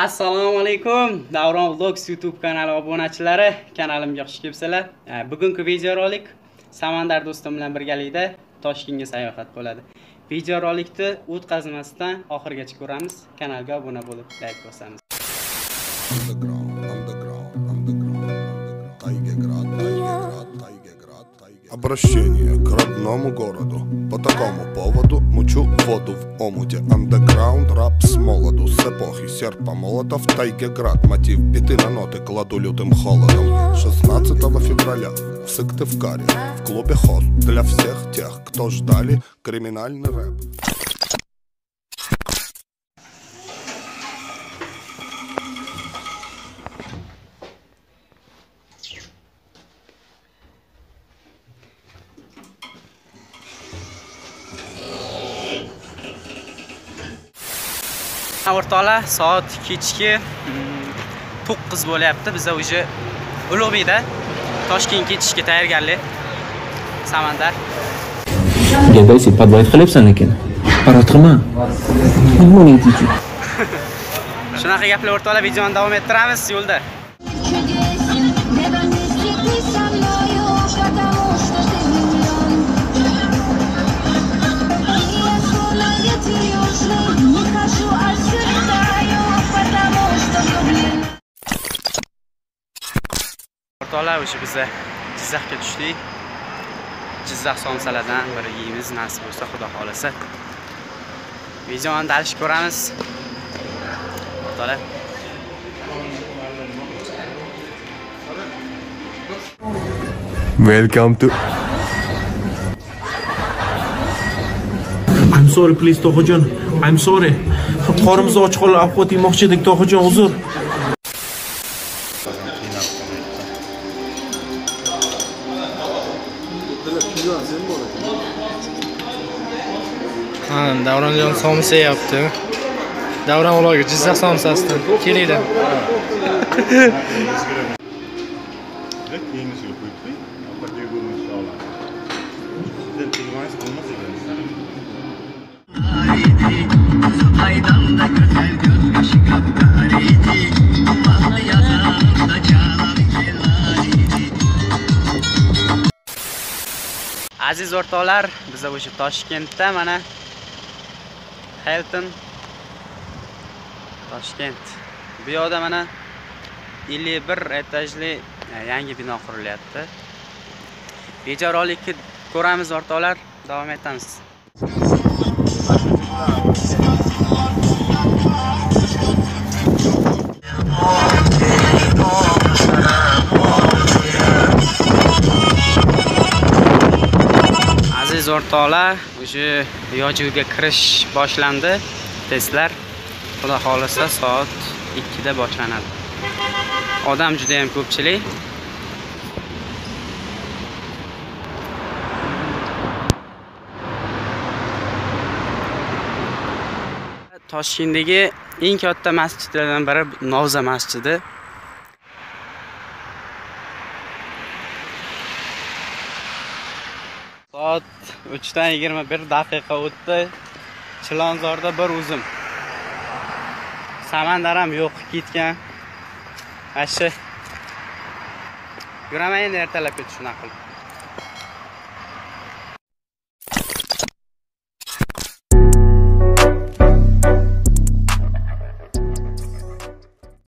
Assalomu alaykum. Davron Vlogs YouTube kanali obunachilari, kanalimga xush kelibsizlar. Bugungi videorolik Samandar do'stim bilan birgalikda Toshkentga sayohat bo'ladi. Videorolikni o'tkazmasdan oxirigacha ko'ramiz. Kanalga obuna bo'lib, like bosamiz. Обращение к родному городу. По такому поводу мучу воду в омуте. Андеграунд, рап с молоду. С эпохи серпа молота в Тайгеград. Мотив биты на ноты кладу лютым холодом. 16 февраля в Сыктывкаре в клубе хост для всех тех, кто ждали криминальный рэп. O'rtoqlar, soat kechki 9 bo'lyapti. Biz o'sha Ulug'bekda Toshkentga ketishga tayyorgarlik. Samandar. Gapday sen podvoy qilyapsan lekin. Parod qilma. Nima deydi? Shunaqa gaplar o'rtoqlar, videoni davom ettiramiz yo'lda. O'rtoqlar, o'sha biz Jizzaxga tushdik. Jizzax somsalardan bir yeymiz, nasib bo'lsa, xudo xolasa. Videoni dalish ko'ramiz. O'rtoqlar. Welcome to I'm sorry please To'xojon. I'm sorry. Qorimiz och qolib ovqat yemoqchi edik To'xojon, uzr. Davronjon somsa yaptı. Davron vlogi Jizzax somsasidan kelinglar. Aziz o'rtoqlar, biz o'sha Toshkentda mana Hilton Toshkent. Bu yerda mana 51 etajli yangi bino qurilyapti. Videorolikni ko'ramiz o'rtoqlar, davom etamiz. Aziz o'rtoqlar, o'sha yo'lga kirish boshlandi. Testlar xudo xolasa soat 2 da boshlanadi. Odam juda ham ko'pchilik. Toshkentdagi eng katta masjidlardan biri Novza masjidi. Soat 3:21 o'tdi. Chilonzorda bir o'zim. Samandar ham yo'q, ketgan. Ashi. Yuraman endi ertalab ketish shunaqa qilib.